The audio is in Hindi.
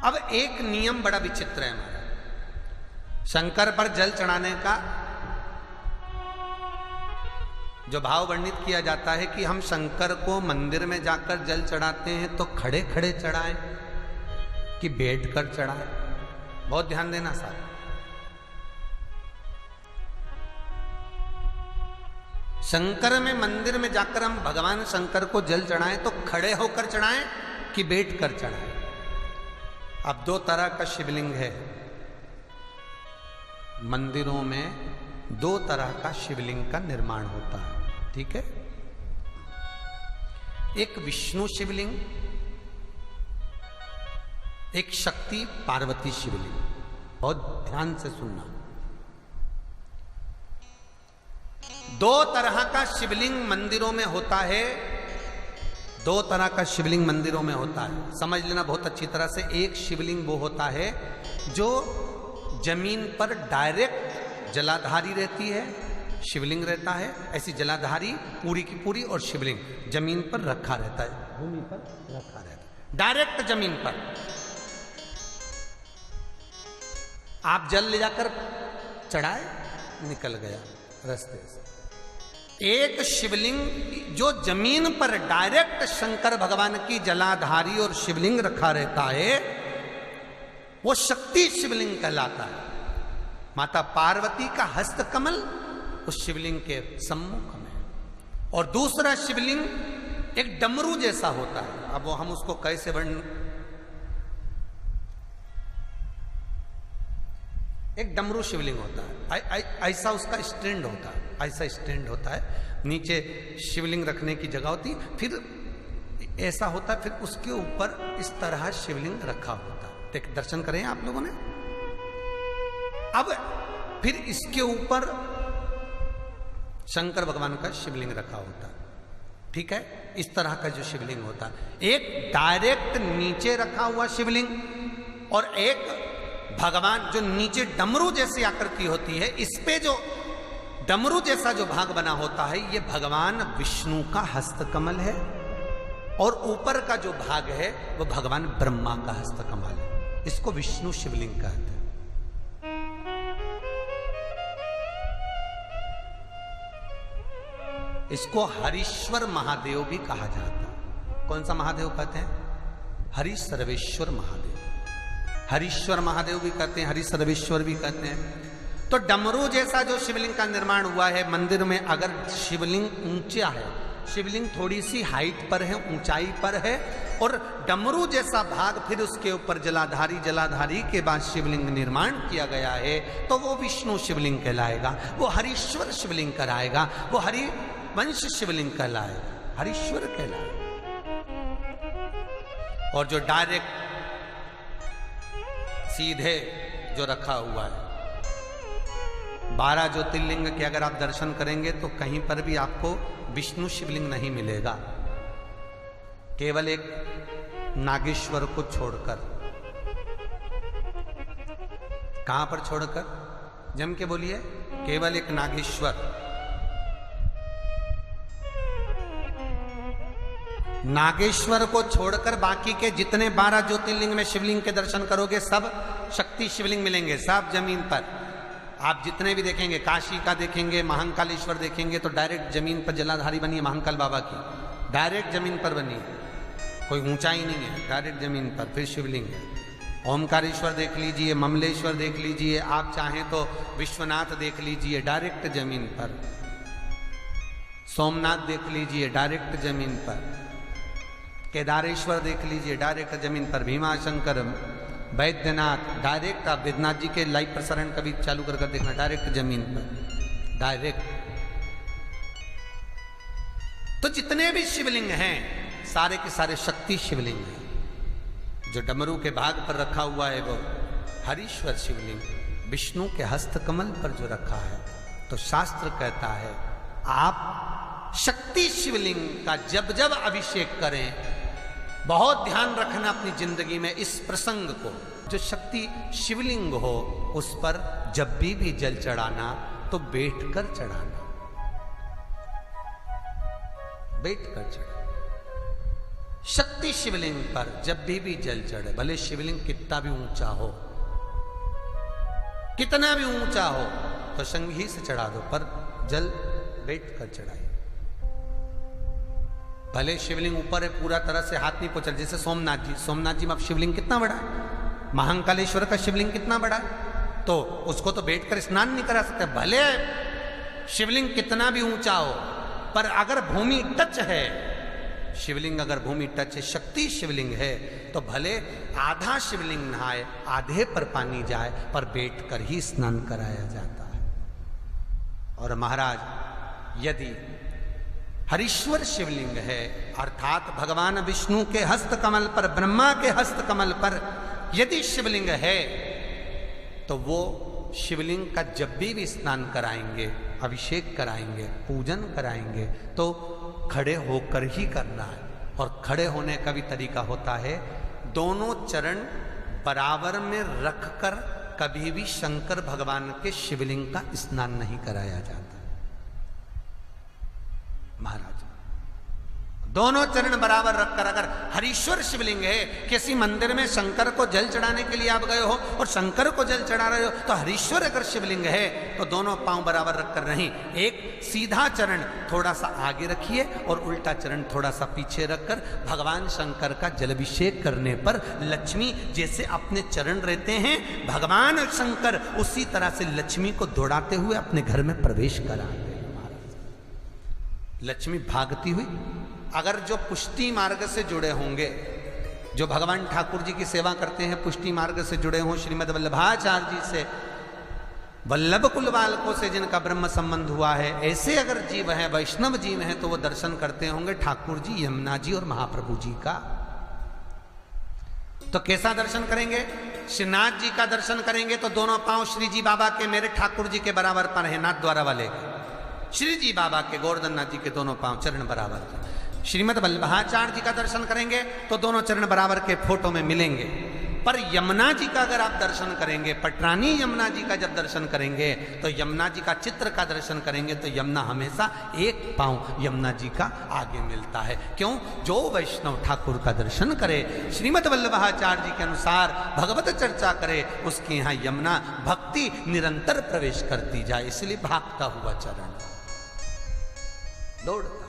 अब एक नियम बड़ा विचित्र है हमारा, शंकर पर जल चढ़ाने का जो भाव वर्णित किया जाता है कि हम शंकर को मंदिर में जाकर जल चढ़ाते हैं तो खड़े खड़े चढ़ाएं कि बैठकर चढ़ाएं। बहुत ध्यान देना साहब। शंकर में मंदिर में जाकर हम भगवान शंकर को जल चढ़ाएं तो खड़े होकर चढ़ाएं कि बैठकर चढ़ाएं। अब दो तरह का शिवलिंग है मंदिरों में, दो तरह का शिवलिंग का निर्माण होता है, ठीक है। एक विष्णु शिवलिंग, एक शक्ति पार्वती शिवलिंग। बहुत ध्यान से सुनना। दो तरह का शिवलिंग मंदिरों में होता है, दो तरह का शिवलिंग मंदिरों में होता है, समझ लेना बहुत अच्छी तरह से। एक शिवलिंग वो होता है जो जमीन पर डायरेक्ट जलाधारी रहती है, शिवलिंग रहता है, ऐसी जलाधारी पूरी की पूरी, और शिवलिंग जमीन पर रखा रहता है, भूमि पर रखा रहता है, डायरेक्ट जमीन पर। आप जल ले जाकर चढ़ाए, निकल गया रास्ते से। एक शिवलिंग जो जमीन पर डायरेक्ट शंकर भगवान की जलाधारी और शिवलिंग रखा रहता है, वो शक्ति शिवलिंग कहलाता है। माता पार्वती का हस्तकमल उस शिवलिंग के सम्मुख में। और दूसरा शिवलिंग एक डमरू जैसा होता है। अब वो हम उसको कैसे वर्णन, एक डमरू शिवलिंग होता है, ऐसा उसका स्टैंड होता है, ऐसा स्टैंड होता है, नीचे शिवलिंग रखने की जगह होती, फिर ऐसा होता है, फिर उसके ऊपर इस तरह शिवलिंग रखा होता है। देख, दर्शन करें आप लोगों ने। अब फिर इसके ऊपर शंकर भगवान का शिवलिंग रखा होता है, ठीक है। इस तरह का जो शिवलिंग होता है, एक डायरेक्ट नीचे रखा हुआ शिवलिंग, और एक भगवान जो नीचे डमरू जैसी आकृति होती है, इस पे जो डमरू जैसा जो भाग बना होता है, ये भगवान विष्णु का हस्तकमल है, और ऊपर का जो भाग है वो भगवान ब्रह्मा का हस्तकमल है। इसको विष्णु शिवलिंग कहते हैं। इसको हरीश्वर महादेव भी कहा जाता है। कौन सा महादेव कहते हैं? हरि सर्वेश्वर महादेव। हरीश्वर महादेव भी कहते हैं, हरि सर्वेश्वर भी कहते हैं। तो डमरू जैसा जो शिवलिंग का निर्माण हुआ है मंदिर में, अगर शिवलिंग ऊंचा है, शिवलिंग थोड़ी सी हाइट पर है, ऊंचाई पर है, और डमरू जैसा भाग फिर उसके ऊपर जलाधारी के बाद शिवलिंग निर्माण किया गया है, तो वो विष्णु शिवलिंग कहलाएगा, वो हरीश्वर शिवलिंग कहलाएगा, वो हरिवंश शिवलिंग कहलाएगा, हरीश्वर कहलाएगा। और जो डायरेक्ट सीधे जो रखा हुआ है, 12 ज्योतिर्लिंग के अगर आप दर्शन करेंगे तो कहीं पर भी आपको विष्णु शिवलिंग नहीं मिलेगा, केवल एक नागेश्वर को छोड़कर। कहां पर छोड़कर? जम के बोलिए। केवल एक नागेश्वर। नागेश्वर को छोड़कर बाकी के जितने 12 ज्योतिर्लिंग में शिवलिंग के दर्शन करोगे, सब शक्ति शिवलिंग मिलेंगे, सब जमीन पर। आप जितने भी देखेंगे, काशी का देखेंगे, महाकालेश्वर देखेंगे, तो डायरेक्ट जमीन पर जलाधारी बनी है महाकाल बाबा की, डायरेक्ट जमीन पर बनी है, कोई ऊंचाई नहीं है, डायरेक्ट जमीन पर फिर शिवलिंग है। ओमकारेश्वर देख लीजिए, ममलेश्वर देख लीजिए, आप चाहें तो विश्वनाथ देख लीजिए, डायरेक्ट जमीन पर। सोमनाथ देख लीजिए, डायरेक्ट जमीन पर। केदारेश्वर देख लीजिए, डायरेक्ट जमीन पर। भीमाशंकर, वैद्यनाथ, डायरेक्ट। आप वेदनाथ जी के लाइव प्रसारण कभी चालू कर देखना, डायरेक्ट जमीन पर, डायरेक्ट। तो जितने भी शिवलिंग हैं सारे के सारे शक्ति शिवलिंग हैं। जो डमरू के भाग पर रखा हुआ है वो हरीश्वर शिवलिंग, विष्णु के हस्तकमल पर जो रखा है, तो शास्त्र कहता है आप शक्ति शिवलिंग का जब जब अभिषेक करें, बहुत ध्यान रखना अपनी जिंदगी में इस प्रसंग को, जो शक्ति शिवलिंग हो उस पर जब भी जल चढ़ाना तो बैठकर चढ़ाना, बैठकर चढ़ाना। शक्ति शिवलिंग पर जब भी जल चढ़े, भले शिवलिंग कितना भी ऊंचा हो, कितना भी ऊंचा हो, तो संगी से चढ़ा दो, पर जल बैठ कर चढ़ाइए। भले शिवलिंग ऊपर है, पूरा तरह से हाथ नहीं पहुंचा, जैसे सोमनाथ जी में अब शिवलिंग कितना बड़ा है, महाकालेश्वर का शिवलिंग कितना बड़ा है, तो उसको तो बैठकर स्नान नहीं करा सकते। भले शिवलिंग कितना भी ऊंचा हो, पर अगर भूमि टच है, शिवलिंग अगर भूमि टच है, शक्ति शिवलिंग है, तो भले आधा शिवलिंग नहाए, आधे पर पानी जाए, पर बैठकर ही स्नान कराया जाता है। और महाराज यदि हरीश्वर शिवलिंग है, अर्थात भगवान विष्णु के हस्त कमल पर, ब्रह्मा के हस्त कमल पर यदि शिवलिंग है, तो वो शिवलिंग का जब भी स्नान कराएंगे, अभिषेक कराएंगे, पूजन कराएंगे, तो खड़े होकर ही करना है। और खड़े होने का भी तरीका होता है, दोनों चरण बराबर में रखकर कभी भी शंकर भगवान के शिवलिंग का स्नान नहीं कराया जाता। महाराज दोनों चरण बराबर रखकर, अगर हरीश्वर शिवलिंग है, किसी मंदिर में शंकर को जल चढ़ाने के लिए आप गए हो और शंकर को जल चढ़ा रहे हो, तो हरीश्वर अगर शिवलिंग है तो दोनों पांव बराबर रखकर नहीं, एक सीधा चरण थोड़ा सा आगे रखिए और उल्टा चरण थोड़ा सा पीछे रखकर भगवान शंकर का जलाभिषेक करने पर लक्ष्मी जैसे अपने चरण रहते हैं, भगवान शंकर उसी तरह से लक्ष्मी को दौड़ाते हुए अपने घर में प्रवेश कराते हैं। महाराज लक्ष्मी भागती हुई, अगर जो पुष्टि मार्ग से जुड़े होंगे, जो भगवान ठाकुर जी की सेवा करते हैं, पुष्टि मार्ग से जुड़े हों, श्रीमद् वल्लभाचार्य जी से, वल्लभ कुल बालकों से जिनका ब्रह्म संबंध हुआ है, ऐसे अगर जीव हैं, वैष्णव जीव हैं, तो वो दर्शन करते होंगे ठाकुर जी, यमुना जी और महाप्रभु जी का। तो कैसा दर्शन करेंगे? श्रीनाथ जी का दर्शन करेंगे तो दोनों पांव श्री जी बाबा के, मेरे ठाकुर जी के बराबर पर है, नाथ द्वारा वाले श्री जी बाबा के, गोवर्धन नाथ जी के दोनों पांव चरण बराबर। श्रीमद् वल्लभाचार्य जी का दर्शन करेंगे तो दोनों चरण बराबर के फोटो में मिलेंगे। पर यमुना जी का अगर आप दर्शन करेंगे, पटरानी यमुना जी का जब दर्शन करेंगे, तो यमुना जी का चित्र का दर्शन करेंगे, तो यमुना हमेशा एक पांव यमुना जी का आगे मिलता है। क्यों? जो वैष्णव ठाकुर का दर्शन करे, श्रीमद् वल्लभाचार्य जी के अनुसार भगवत चर्चा करे, उसके यहाँ यमुना भक्ति निरंतर प्रवेश करती जाए, इसलिए भागता हुआ चरण दौड़ता।